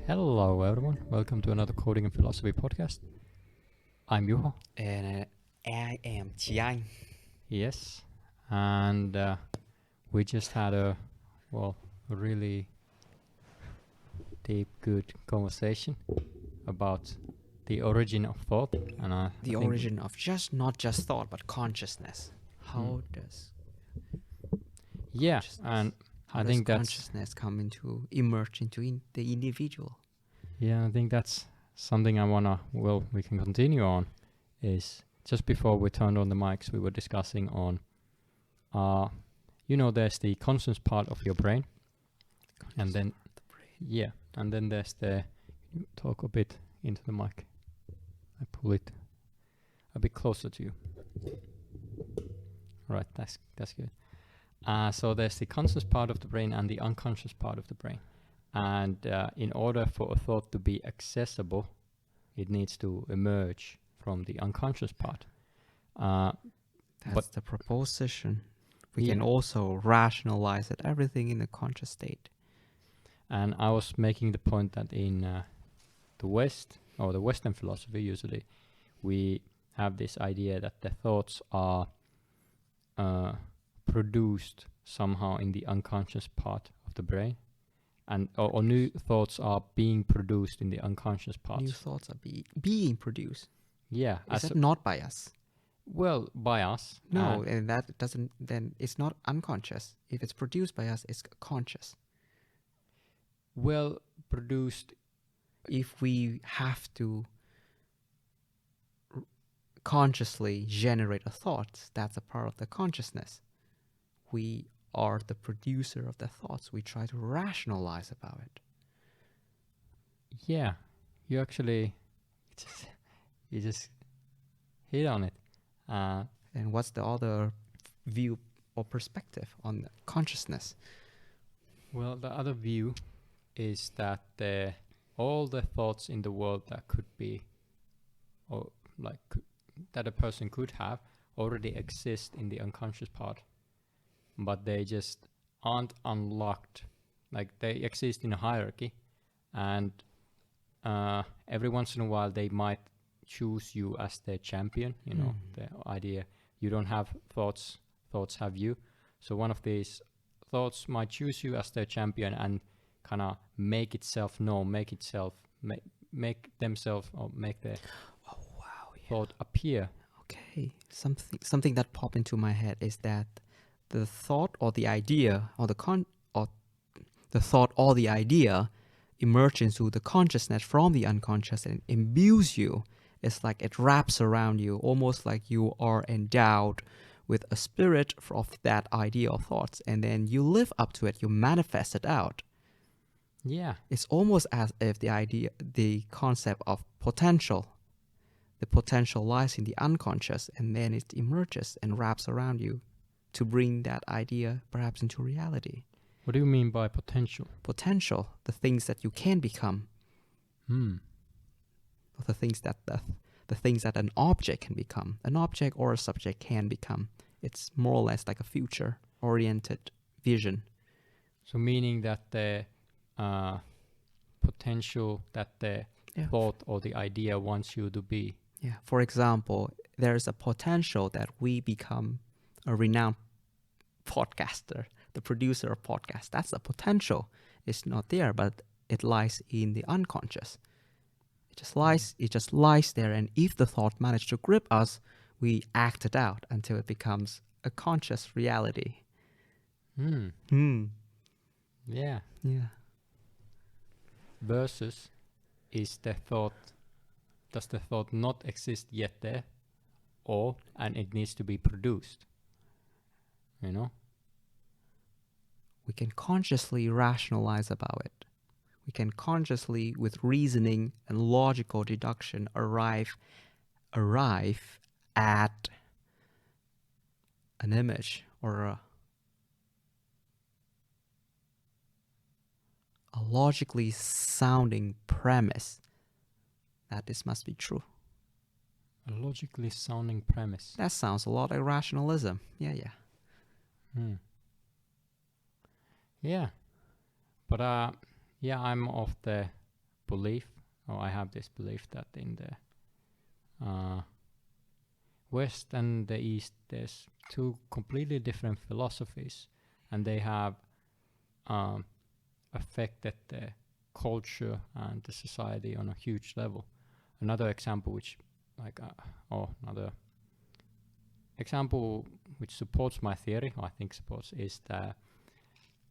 Hello, everyone. Welcome to another Coding and Philosophy podcast. I'm Juho. And I am Chiang. Yes. And we just had a really deep, good conversation about the origin of thought. And The origin of not just thought, but consciousness. How does and how I does think that's consciousness emerge into the individual? I think that's something we can continue on. Is just before we turned on the mics, we were discussing on there's the conscious part of your brain, and then there's the talk a bit into the mic. I pull it a bit closer to you. Right, that's good. So there's the conscious part of the brain and the unconscious part of the brain, and in order for a thought to be accessible, it needs to emerge from the unconscious part. That's the proposition. We can also rationalize that everything in the conscious state. And I was making the point that in the West, or the Western philosophy, usually we have this idea that the thoughts are produced somehow in the unconscious part of the brain, and or new thoughts are being produced in the unconscious parts. New thoughts are being produced. Yeah. Is it not by us? Well, by us. No, and that doesn't. Then it's not unconscious. If it's produced by us, it's conscious. Well, produced. If we have to consciously generate a thought, that's a part of the consciousness. We are the producer of the thoughts. We try to rationalize about it. Yeah, you actually just hit on it. And what's the other view or perspective on consciousness? Well, the other view is that all the thoughts in the world that could be, or that a person could have, already exist in the unconscious part, but they just aren't unlocked. Like, they exist in a hierarchy, and every once in a while they might choose you as their champion. The idea, you don't have thoughts have you. So one of these thoughts might choose you as their champion and kind of make itself known, make themselves, or make their thought appear. Okay, something that popped into my head is that the thought or the idea or the thought or the idea emerges into the consciousness from the unconscious and imbues you. It's like it wraps around you, almost like you are endowed with a spirit of that idea or thoughts, and then you live up to it, you manifest it out. Yeah. It's almost as if the concept of potential, the potential lies in the unconscious, and then it emerges and wraps around you to bring that idea perhaps into reality. What do you mean by potential? Potential, the things that you can become. The things that an object can become. An object or a subject can become. It's more or less like a future-oriented vision. So meaning that the potential that the thought or the idea wants you to be. Yeah. For example, there's a potential that we become a renowned podcaster, the producer of podcasts. That's the potential. It's not there, but it lies in the unconscious. It just lies there, and if the thought managed to grip us, we act it out until it becomes a conscious reality. Yeah. Versus, does the thought not exist yet there, and it needs to be produced? We can consciously rationalize about it. We can consciously, with reasoning and logical deduction, arrive at an image or a logically sounding premise that this must be true. A logically sounding premise. That sounds a lot like rationalism. Yeah. Yeah. But I'm of the belief, or I have this belief that in the West and the East, there's two completely different philosophies, and they have affected the culture and the society on a huge level. Another example which supports my theory, or I think supports, is that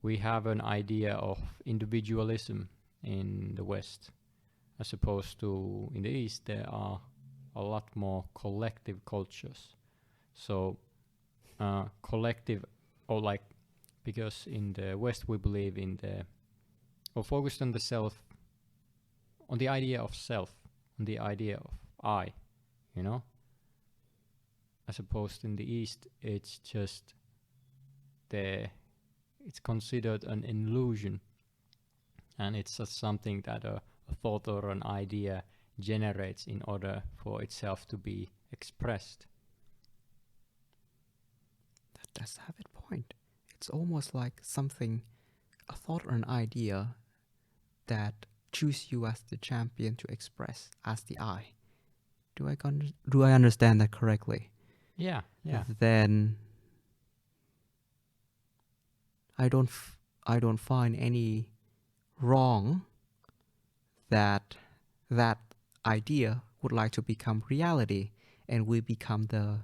we have an idea of individualism in the West, as opposed to in the East there are a lot more collective cultures. So collective, or like, because in the West we believe in or focused on the self, on the idea of self, on the idea of I, you know, as opposed in the East it's just it's considered an illusion, and it's just something that a thought or an idea generates in order for itself to be expressed. That does have a point. It's almost like something, a thought or an idea that choose you as the champion to express as the I. Do I understand that correctly? Yeah. Then I don't find any wrong that idea would like to become reality, and we become the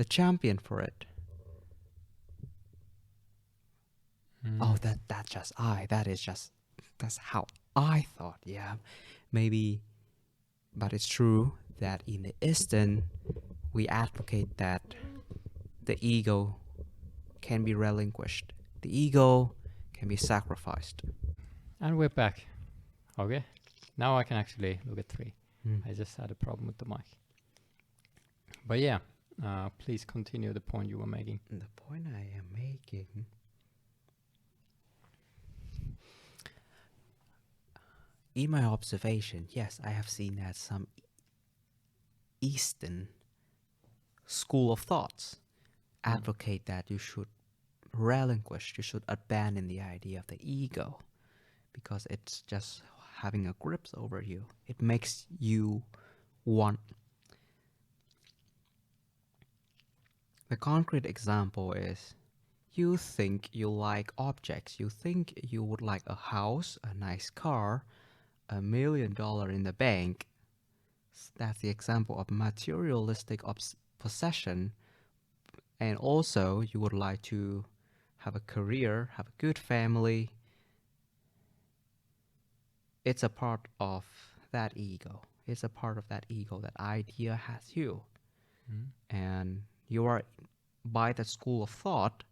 champion for it. Oh, that's just that's how I thought. Yeah, maybe, but it's true that in the Eastern we advocate that the ego can be relinquished, the ego can be sacrificed. And we're back. Okay, now I can actually look at 3. I just had a problem with the mic. But yeah, please continue the point you were making. The point I am making, in my observation, yes, I have seen that some Eastern school of thoughts advocate that you should relinquish, you should abandon the idea of the ego, because it's just having a grip over you. It makes you want. The concrete example is, you think you like objects. You think you would like a house, a nice car, $1 million in the bank. That's the example of materialistic possession. And also, you would like to have a career, have a good family. It's a part of that ego. It's a part of that ego. That idea has you. And you are, by the school of thought,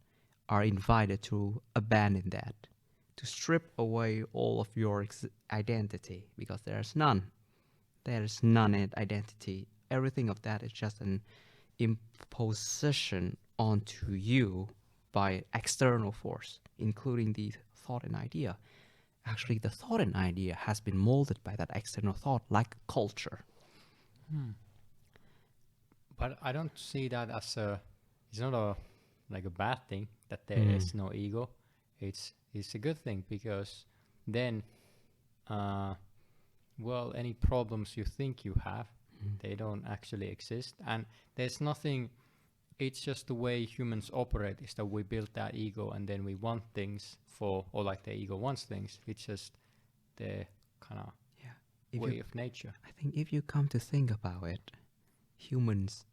are invited to abandon that, to strip away all of your identity, because there's none. There is none in identity. Everything of that is just an imposition onto you by external force, including the thought and idea. Actually, the thought and idea has been molded by that external thought, like culture. But I don't see that as it's not a bad thing that there is no ego. It's a good thing, because then any problems you think you have, they don't actually exist, and there's nothing. It's just the way humans operate, is that we build that ego and then we want things or like the ego wants things. It's just the kind of way of nature. I think if you come to think about it, humans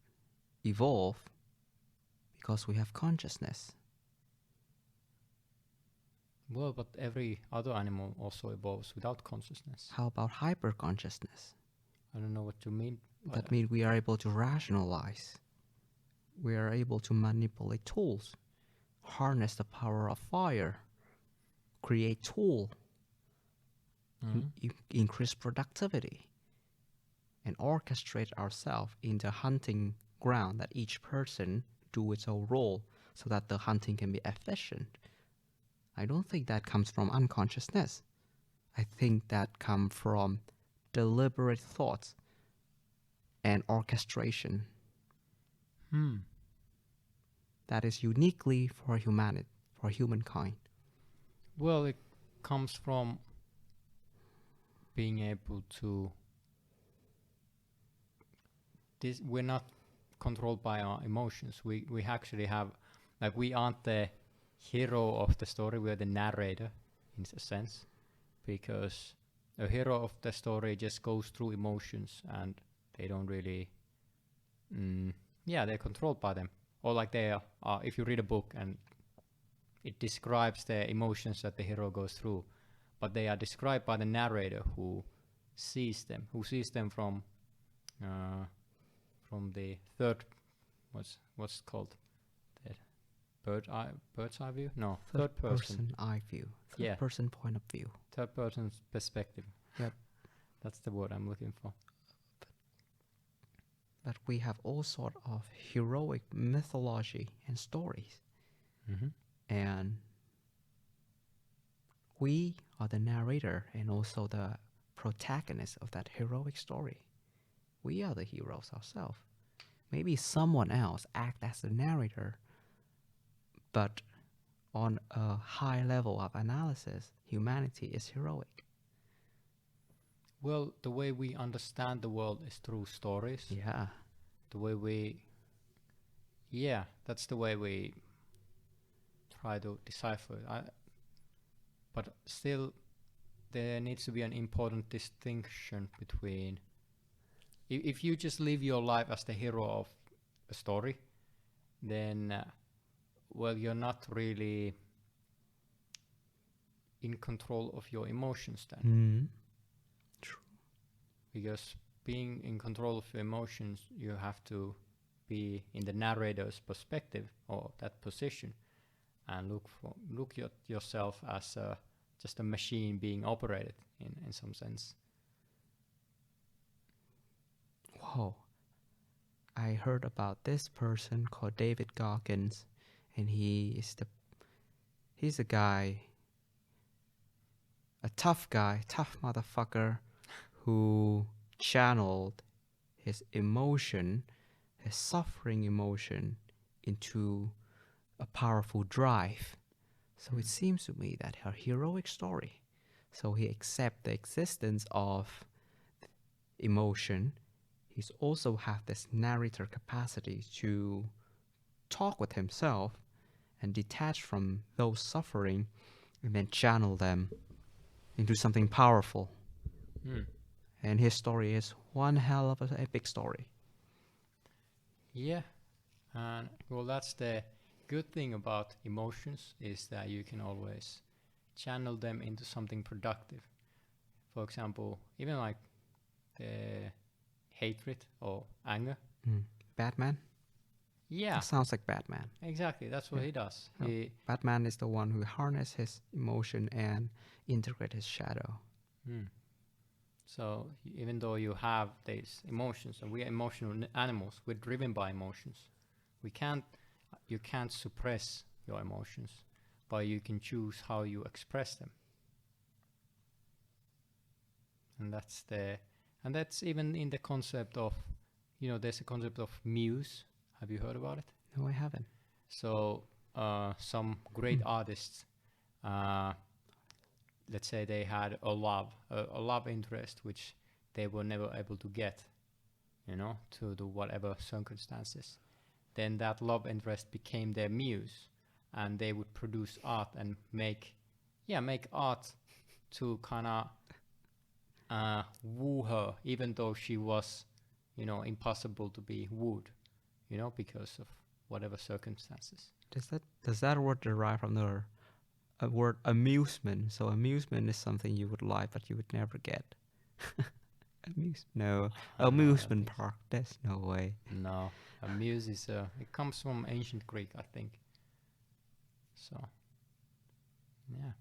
evolve because we have consciousness. Well, but every other animal also evolves without consciousness. How about hyper-consciousness? I don't know what you mean. That means we are able to rationalize. We are able to manipulate tools, harness the power of fire, create tool, increase productivity, and orchestrate ourselves in the hunting ground that each person do its own role so that the hunting can be efficient. I don't think that comes from unconsciousness. I think that comes from deliberate thoughts and orchestration. That is uniquely for humanity, for humankind. Well, it comes from being able to we're not controlled by our emotions. We actually have, like, we aren't the hero of the story, we're the narrator in a sense, because a hero of the story just goes through emotions and they don't really they're controlled by them, or like they are if you read a book and it describes the emotions that the hero goes through, but they are described by the narrator who sees them from the third, what's it called, the bird's eye view, no, third person eye view, Yeah. person point of view. third person's perspective. Yep. That's the word I'm looking for. But we have all sort of heroic mythology and stories, and we are the narrator and also the protagonist of that heroic story. We are the heroes ourselves. Maybe someone else act as the narrator, but on a high level of analysis, humanity is heroic. Well, the way we understand the world is through stories. Yeah. The way that's the way we try to decipher it. But still, there needs to be an important distinction between, if you just live your life as the hero of a story, then well, you're not really in control of your emotions then. True. Because being in control of your emotions, you have to be in the narrator's perspective or that position, and look at yourself as just a machine being operated in some sense. Whoa. I heard about this person called David Goggins, and he's a guy, a tough guy, tough motherfucker, who channeled his emotion, his suffering emotion, into a powerful drive. So it seems to me that her heroic story. So he accepts the existence of emotion. He's also have this narrator capacity to talk with himself and detach from those suffering and then channel them into something powerful. And his story is one hell of an epic story. Yeah, and well, that's the good thing about emotions, is that you can always channel them into something productive. For example, even like hatred or anger. Batman? Yeah, That sounds like Batman. exactly. That's what Yeah. he does. Oh. Batman is the one who harnesses his emotion and integrate his shadow. So even though you have these emotions, and we are emotional animals, we're driven by emotions. You can't suppress your emotions, but you can choose how you express them. And that's even in the concept of, there's a concept of muse. Have you heard about it? No, I haven't. So some great artists, let's say they had a love interest which they were never able to get, to do whatever circumstances. Then that love interest became their muse, and they would produce art and make art to kind of woo her, even though she was, impossible to be wooed, because of whatever circumstances. Does that word derive from the word amusement? So amusement is something you would like but you would never get. Amusement think so. park. There's no way. No, a muse is it comes from ancient Greek, I think. So, yeah,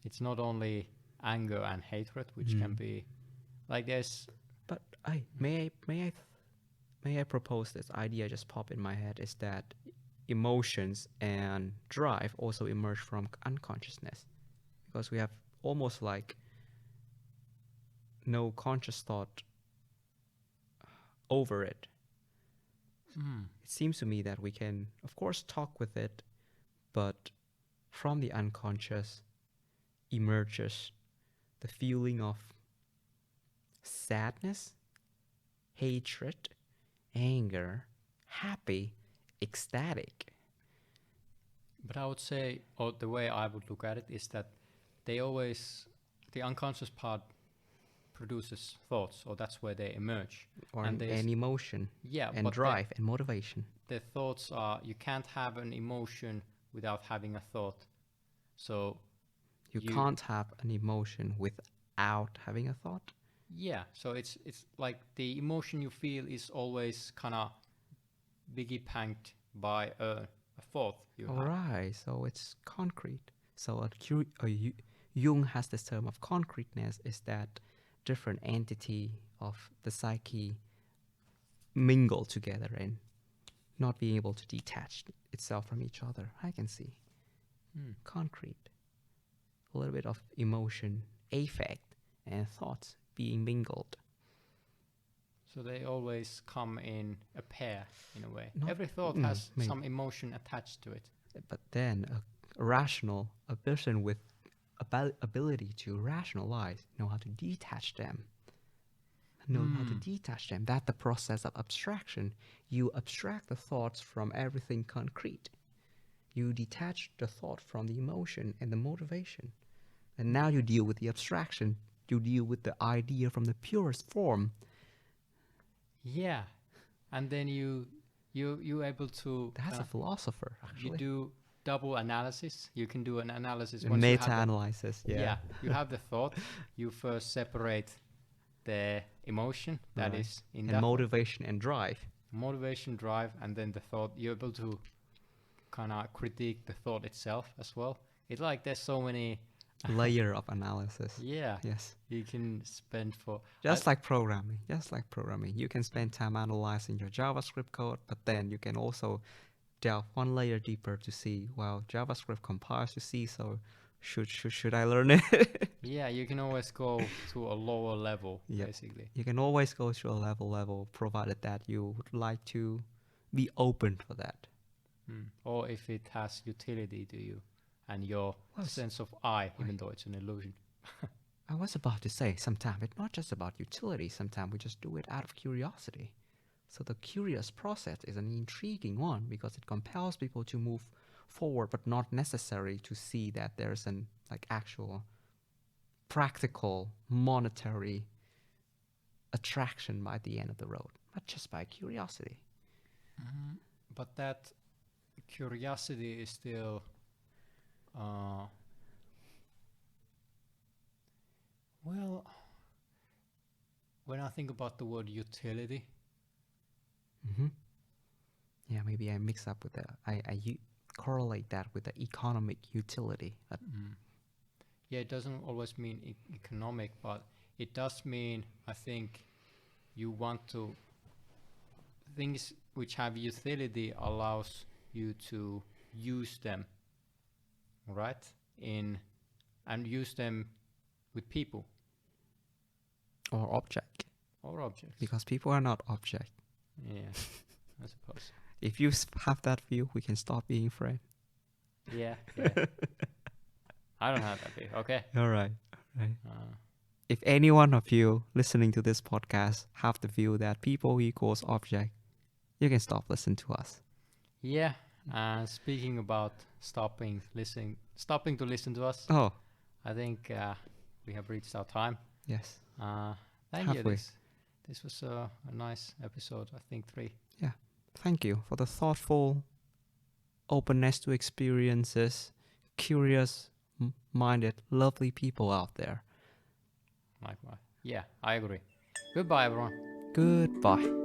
it's not only anger and hatred, which can be like there's. But may I propose this idea just pop in my head, is that emotions and drive also emerge from unconsciousness, because we have almost like no conscious thought over it. It seems to me that we can, of course, talk with it, but from the unconscious emerges the feeling of sadness, hatred, anger, happy, ecstatic. But I would say, or the way I would look at it is that they always, the unconscious part produces thoughts, or that's where they emerge. Or And there's- an emotion Yeah, and but drive and motivation. the thoughts are, you can't have an emotion without having a thought. So You You- can't have an emotion without having a thought. yeah, so it's like the emotion you feel is always kind of biggie panked by a thought you All have. right, so it's concrete. So Jung has this term of concreteness is that different entity of the psyche mingle together and not being able to detach itself from each other. I can see. Hmm. Concrete. A little bit of emotion, affect, and thoughts being mingled. So they always come in a pair in a way. Not- Every thought mm, has maybe. some emotion attached to it. But then a rational, a person with ability to rationalize, know how to detach them. Know how to detach them. That's the process of abstraction. You abstract the thoughts from everything concrete. You detach the thought from the emotion and the motivation. And now you deal with the abstraction. You deal with the idea from the purest form. Yeah, and then you able to That's a kinda- philosopher, you actually. do double analysis. You can do an analysis once you have the- Meta-analysis, yeah. you have the thought. You first separate the emotion that Right. is in And that motivation and drive. motivation, drive, and then the thought. You're able to kind of critique the thought itself as well. It's like there's so many. Layer of analysis. Yeah, Yes. you can spend for Just like programming. You can spend time analyzing your JavaScript code, but then you can also delve one layer deeper to see, well, JavaScript compiles to C, so should I learn it? yeah. You can always go to a lower level, Yep. basically. You can always go to a level, provided that you would like to be open for that. Or if it has utility to you and your Well, sense of I, even though it's an illusion. I was about to say, sometimes it's not just about utility. Sometimes we just do it out of curiosity. So the curious process is an intriguing one because it compels people to move forward, but not necessary to see that there's an actual practical monetary attraction by the end of the road, but just by curiosity. But that curiosity is still well, when I think about the word utility, Yeah, maybe I mix up with correlate that with the economic utility. yeah, it doesn't always mean economic, but it does mean, I think, you want to things which have utility allows you to use them, right? And use them with people Or object, or objects. because people are not object. Yeah, I suppose. If you have that view, we can stop being friends. Yeah. I don't have that view. Okay. All right. Uh, If any one of you listening to this podcast have the view that people equals object, you can stop listening to us. yeah. Speaking about stopping to listen to us, Oh, I think we have reached our time. yes. Thank you. Halfway. This was a nice episode. I think 3. Thank you for the thoughtful openness to experiences, curious minded, lovely people out there. Likewise. Yeah, I agree. Goodbye, everyone. Goodbye.